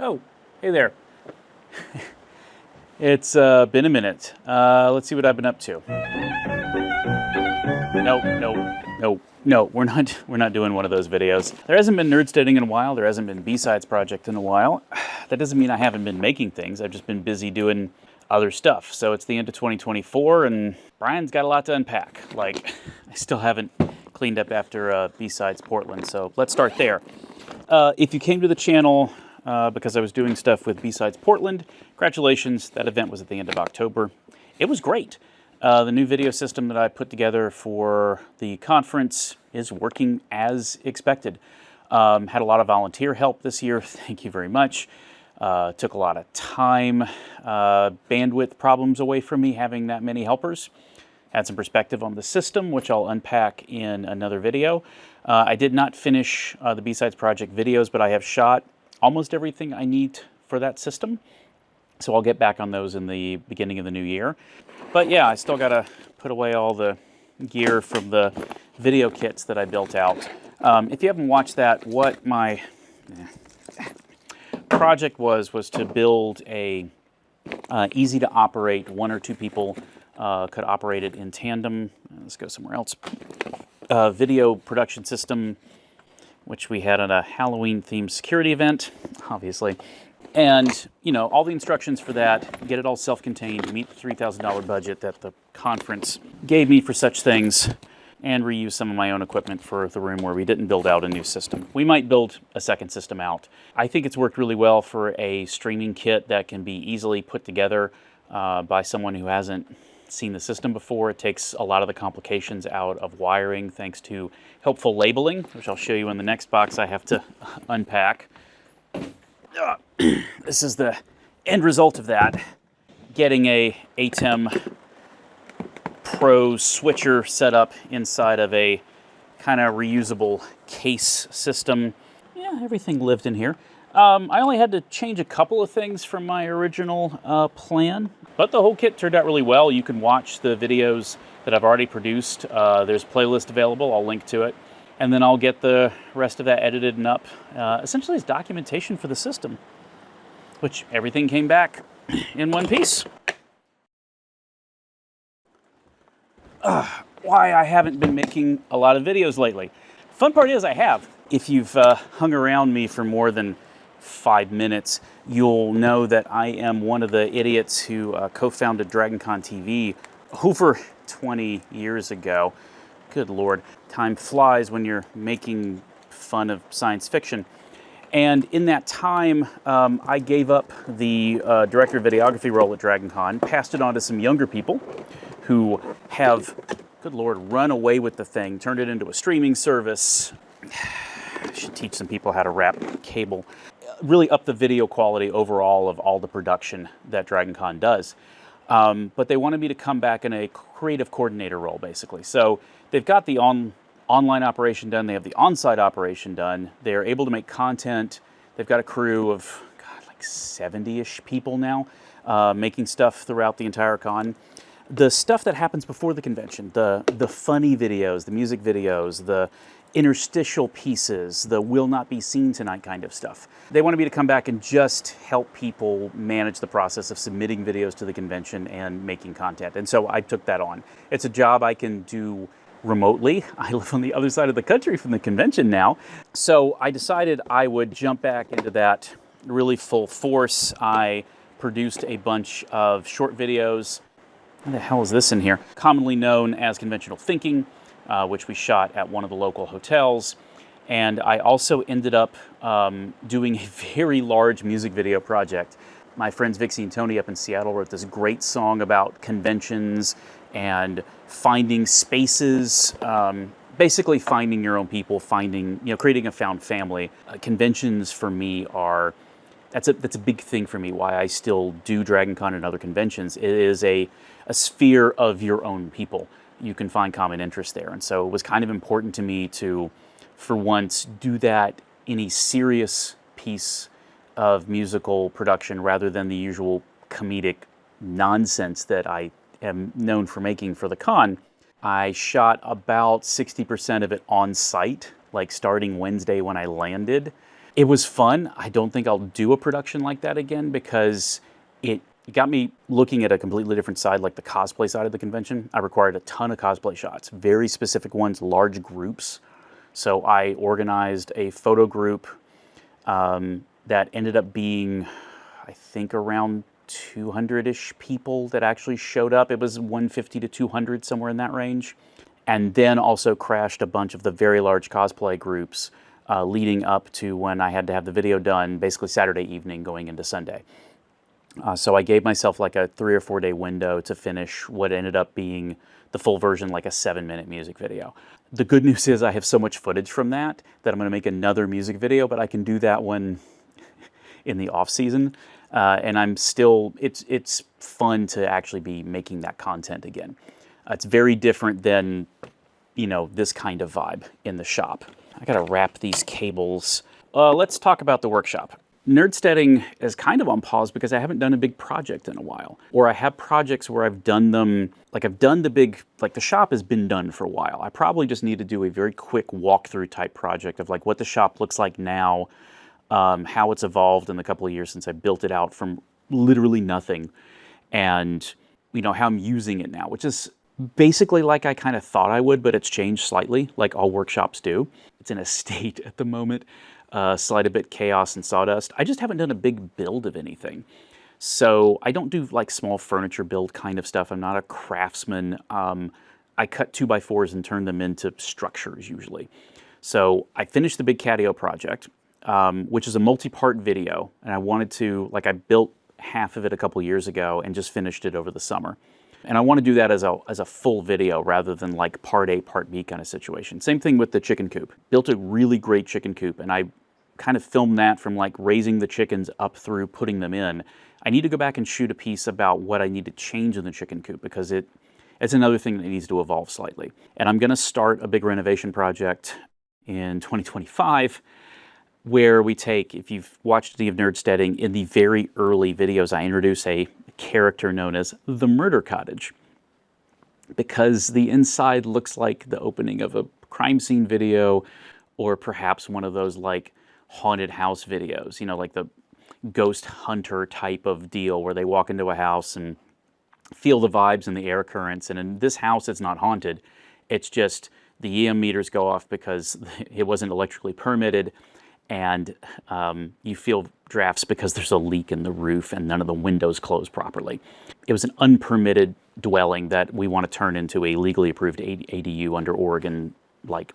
Oh, hey there. It's been a minute. Let's see what I've been up to. No, we're not doing one of those videos. There hasn't been Nerdsteading in a while. There hasn't been B-Sides Project in a while. That doesn't mean I haven't been making things. I've just been busy doing other stuff. So it's the end of 2024, and Brian's got a lot to unpack. Like, I still haven't cleaned up after B-Sides Portland, so let's start there. If you came to the channel because I was doing stuff with B-Sides Portland, congratulations. That event was at the end of October. It was great. The new video system that I put together for the conference is working as expected. Had a lot of volunteer help this year. Thank you very much. Took a lot of time, bandwidth problems away from me having that many helpers. Had some perspective on the system, which I'll unpack in another video. I did not finish the B-Sides Project videos, but I have shot almost everything I need for that system. So I'll get back on those in the beginning of the new year. But yeah, I still got to put away all the gear from the video kits that I built out. If you haven't watched that, what my project was to build a easy to operate, 1 or 2 people could operate it in tandem. Let's go somewhere else. Video production system, which we had at a Halloween-themed security event, obviously. And, you know, all the instructions for that, get it all self-contained, meet the $3,000 budget that the conference gave me for such things, and reuse some of my own equipment for the room where we didn't build out a new system. We might build a second system out. I think it's worked really well for a streaming kit that can be easily put together by someone who hasn't seen the system before. It takes a lot of the complications out of wiring thanks to helpful labeling, which I'll show you in the next box I have to unpack. This is the end result of that. Getting a ATEM Pro switcher set up inside of a kind of reusable case system. Yeah, everything lived in here. I only had to change a couple of things from my original plan, but the whole kit turned out really well. You can watch the videos that I've already produced. There's a playlist available. I'll link to it. And then I'll get the rest of that edited and up. Essentially, it's documentation for the system, which everything came back in one piece. Why I haven't been making a lot of videos lately. Fun part is I have. If you've hung around me for more than 5 minutes, you'll know that I am one of the idiots who co-founded DragonCon TV over 20 years ago. Good Lord, time flies when you're making fun of science fiction. And in that time, I gave up the director of videography role at DragonCon, passed it on to some younger people who have, good Lord, run away with the thing, turned it into a streaming service. I should teach some people how to wrap cable. Really up the video quality overall of all the production that DragonCon does. But they wanted me to come back in a creative coordinator role, basically. So they've got the online operation done. They have the on-site operation done. They're able to make content. They've got a crew of, God, like 70-ish people now making stuff throughout the entire con. The stuff that happens before the convention, the funny videos, the music videos, the interstitial pieces, the will not be seen tonight kind of stuff. They wanted me to come back and just help people manage the process of submitting videos to the convention and making content. And so I took that on. It's a job I can do remotely. I live on the other side of the country from the convention now. So I decided I would jump back into that really full force. I produced a bunch of short videos. What the hell is this in here? Commonly known as conventional thinking, which we shot at one of the local hotels. And I also ended up doing a very large music video project. My friends Vixie and Tony up in Seattle wrote this great song about conventions and finding spaces, basically finding your own people, creating a found family. Conventions for me are, that's a big thing for me, why I still do DragonCon and other conventions. It is a sphere of your own people. You can find common interest there. And so it was kind of important to me to, for once, do that in a serious piece of musical production rather than the usual comedic nonsense that I am known for making for the con. I shot about 60% of it on site, like starting Wednesday when I landed. It was fun. I don't think I'll do a production like that again because it got me looking at a completely different side, like the cosplay side of the convention. I required a ton of cosplay shots, very specific ones, large groups. So I organized a photo group that ended up being, I think, around 200-ish people that actually showed up. It was 150 to 200, somewhere in that range. And then also crashed a bunch of the very large cosplay groups leading up to when I had to have the video done, basically Saturday evening going into Sunday. So I gave myself like a 3 or 4 day window to finish what ended up being the full version, like a 7-minute music video. The good news is I have so much footage from that I'm going to make another music video, but I can do that one in the off season. And I'm still, it's fun to actually be making that content again. It's very different than, you know, this kind of vibe in the shop. I gotta wrap these cables. Let's talk about the workshop. Nerdsteading is kind of on pause because I haven't done a big project in a while. Or I have projects where I've done them, like I've done the big, like the shop has been done for a while. I probably just need to do a very quick walkthrough type project of like what the shop looks like now, how it's evolved in the couple of years since I built it out from literally nothing, and you know how I'm using it now, which is basically like I kind of thought I would, but it's changed slightly, like all workshops do. It's in a state at the moment, slight a bit chaos and sawdust. I just haven't done a big build of anything. So I don't do like small furniture build kind of stuff. I'm not a craftsman. I cut 2x4s and turn them into structures usually. So I finished the big Catio project, which is a multi-part video. And I wanted to, like I built half of it a couple years ago and just finished it over the summer. And I want to do that as a full video rather than like part A, part B kind of situation. Same thing with the chicken coop. Built a really great chicken coop, and I kind of filmed that from like raising the chickens up through putting them in. I need to go back and shoot a piece about what I need to change in the chicken coop because it's another thing that needs to evolve slightly. And I'm going to start a big renovation project in 2025 where we take, if you've watched any of Nerdsteading, in the very early videos I introduce a character known as the Murder Cottage because the inside looks like the opening of a crime scene video or perhaps one of those like haunted house videos, you know, like the ghost hunter type of deal where they walk into a house and feel the vibes and the air currents. And in this house, it's not haunted. It's just the EM meters go off because it wasn't electrically permitted, and you feel drafts because there's a leak in the roof and none of the windows close properly. It was an unpermitted dwelling that we want to turn into a legally approved ADU under Oregon, like,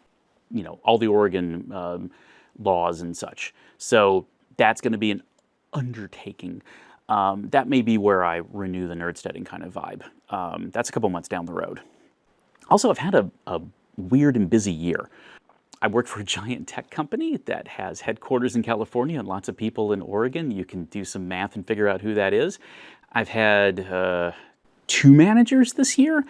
you know, all the Oregon laws and such. So that's going to be an undertaking. That may be where I renew the Nerdsteading kind of vibe. That's a couple months down the road. Also, I've had a weird and busy year. I work for a giant tech company that has headquarters in California and lots of people in Oregon. You can do some math and figure out who that is. I've had 2 managers this year,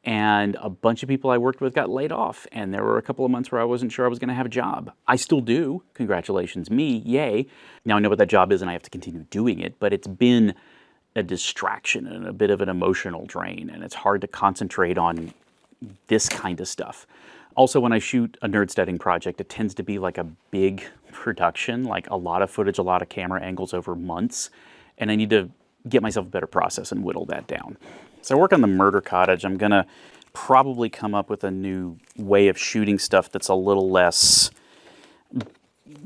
and a bunch of people I worked with got laid off. And there were a couple of months where I wasn't sure I was going to have a job. I still do. Congratulations, me. Yay. Now I know what that job is and I have to continue doing it, but it's been a distraction and a bit of an emotional drain, and it's hard to concentrate on this kind of stuff. Also, when I shoot a Nerdsteading project, it tends to be like a big production, like a lot of footage, a lot of camera angles over months, and I need to get myself a better process and whittle that down. So I work on the Murder Cottage. I'm gonna probably come up with a new way of shooting stuff that's a little less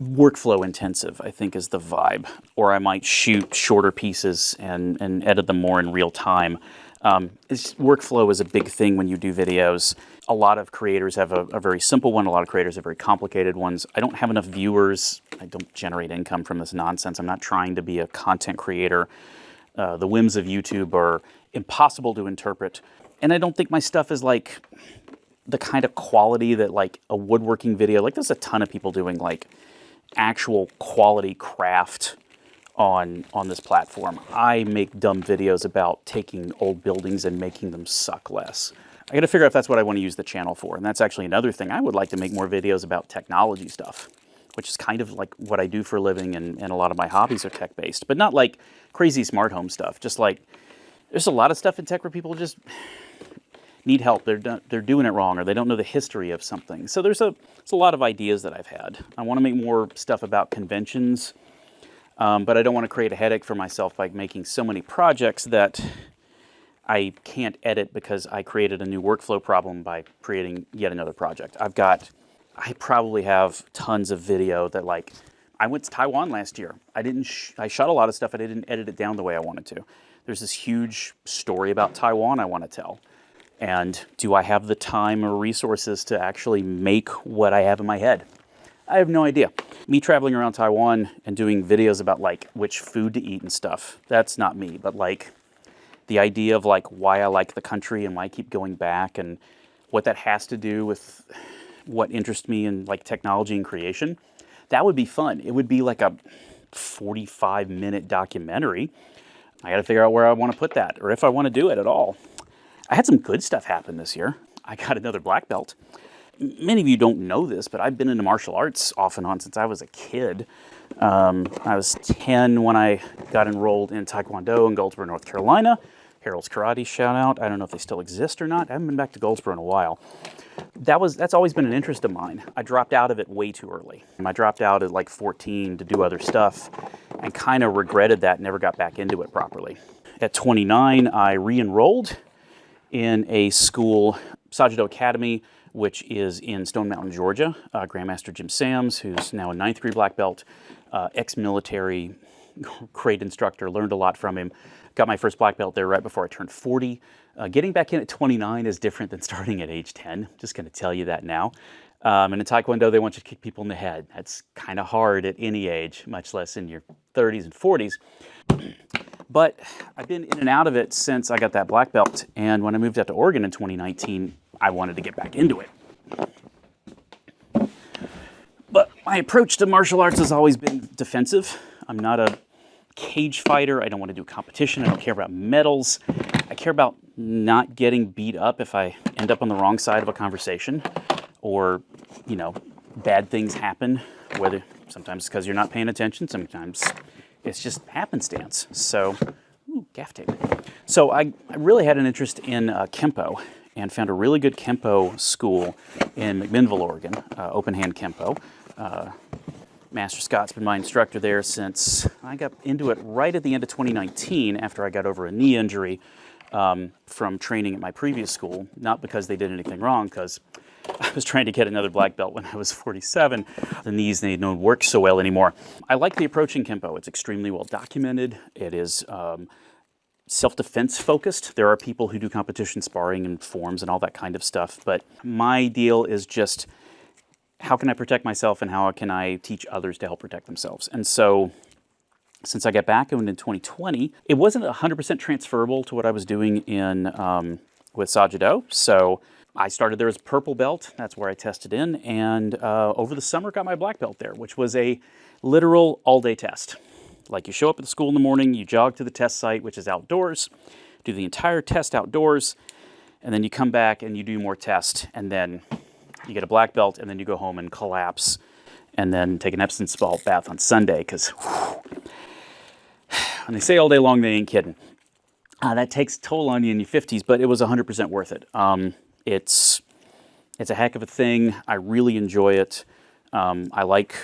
workflow intensive, I think is the vibe. Or I might shoot shorter pieces and edit them more in real time. Workflow is a big thing when you do videos. A lot of creators have a very simple one. A lot of creators have very complicated ones. I don't have enough viewers. I don't generate income from this nonsense. I'm not trying to be a content creator. The whims of YouTube are impossible to interpret. And I don't think my stuff is like the kind of quality that like a woodworking video, like there's a ton of people doing like actual quality craft on this platform. I make dumb videos about taking old buildings and making them suck less. I gotta figure out if that's what I want to use the channel for. And that's actually another thing. I would like to make more videos about technology stuff, which is kind of like what I do for a living, and a lot of my hobbies are tech-based, but not like crazy smart home stuff. Just like, there's a lot of stuff in tech where people just need help. They're doing it wrong, or they don't know the history of something. So there's a lot of ideas that I've had. I want to make more stuff about conventions, but I don't want to create a headache for myself by making so many projects that I can't edit because I created a new workflow problem by creating yet another project. I probably have tons of video that, like, I went to Taiwan last year. I shot a lot of stuff, and I didn't edit it down the way I wanted to. There's this huge story about Taiwan I want to tell. And do I have the time or resources to actually make what I have in my head? I have no idea. Me traveling around Taiwan and doing videos about, like, which food to eat and stuff, that's not me. But, like, the idea of, like, why I like the country and why I keep going back and what that has to do with what interests me in, like, technology and creation, that would be fun. It would be like a 45-minute documentary. I got to figure out where I want to put that, or if I want to do it at all. I had some good stuff happen this year. I got another black belt. Many of you don't know this, but I've been into martial arts off and on since I was a kid. I was 10 when I got enrolled in Taekwondo in Goldsboro, North Carolina. Harold's Karate, shout out. I don't know if they still exist or not. I haven't been back to Goldsboro in a while. That's always been an interest of mine. I dropped out of it way too early. I dropped out at like 14 to do other stuff and kind of regretted that, never got back into it properly. At 29, I re-enrolled in a school, Sajdo Academy, which is in Stone Mountain, Georgia. Grandmaster Jim Sams, who's now a 9th degree black belt, ex-military, great instructor, learned a lot from him. Got my first black belt there right before I turned 40. Getting back in at 29 is different than starting at age 10. Just going to tell you that now. And in Taekwondo, they want you to kick people in the head. That's kind of hard at any age, much less in your 30s and 40s. But I've been in and out of it since I got that black belt. And when I moved out to Oregon in 2019, I wanted to get back into it. But my approach to martial arts has always been defensive. I'm not a cage fighter. I don't want to do competition. I don't care about medals. I care about not getting beat up if I end up on the wrong side of a conversation, or, you know, bad things happen, whether sometimes because you're not paying attention, sometimes it's just happenstance. So, gaff tape. So I really had an interest in Kempo and found a really good Kempo school in McMinnville, Oregon, Open Hand Kempo. Master Scott's been my instructor there since I got into it right at the end of 2019 after I got over a knee injury from training at my previous school. Not because they did anything wrong, because I was trying to get another black belt when I was 47. The knees, they don't work so well anymore. I like the approach in Kempo. It's extremely well documented. It is self-defense focused. There are people who do competition sparring and forms and all that kind of stuff, but my deal is just, how can I protect myself and how can I teach others to help protect themselves? And so since I got back in 2020, it wasn't 100% transferable to what I was doing in with Sajdo. So I started there as purple belt. That's where I tested in. And over the summer, got my black belt there, which was a literal all-day test. Like, you show up at the school in the morning, you jog to the test site, which is outdoors, do the entire test outdoors, and then you come back and you do more tests, and then you get a black belt, and then you go home and collapse, and then take an Epsom salt bath on Sunday, because when they say all day long, they ain't kidding. That takes a toll on you in your 50s, but it was 100% worth it. It's a heck of a thing. I really enjoy it. I like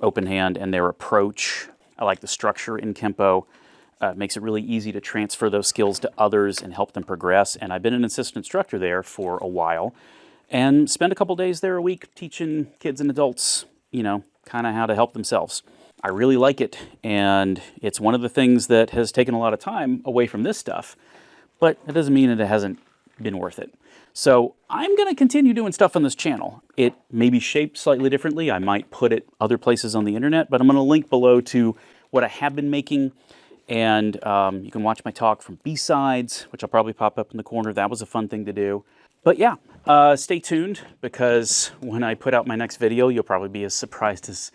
Open Hand and their approach. I like the structure in Kempo. It makes it really easy to transfer those skills to others and help them progress. And I've been an assistant instructor there for a while, and spend a couple days there a week teaching kids and adults, you know, kind of how to help themselves. I really like it, and it's one of the things that has taken a lot of time away from this stuff, but it doesn't mean that it hasn't been worth it. So I'm going to continue doing stuff on this channel. It may be shaped slightly differently. I might put it other places on the internet, but I'm going to link below to what I have been making, and you can watch my talk from B-Sides, which I'll probably pop up in the corner. That was a fun thing to do. But yeah, stay tuned, because when I put out my next video, you'll probably be as surprised as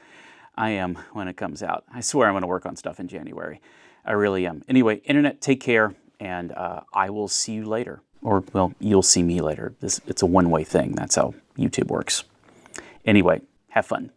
I am when it comes out. I swear I'm going to work on stuff in January. I really am. Anyway, internet, take care, and I will see you later. Or, well, you'll see me later. It's a one-way thing. That's how YouTube works. Anyway, have fun.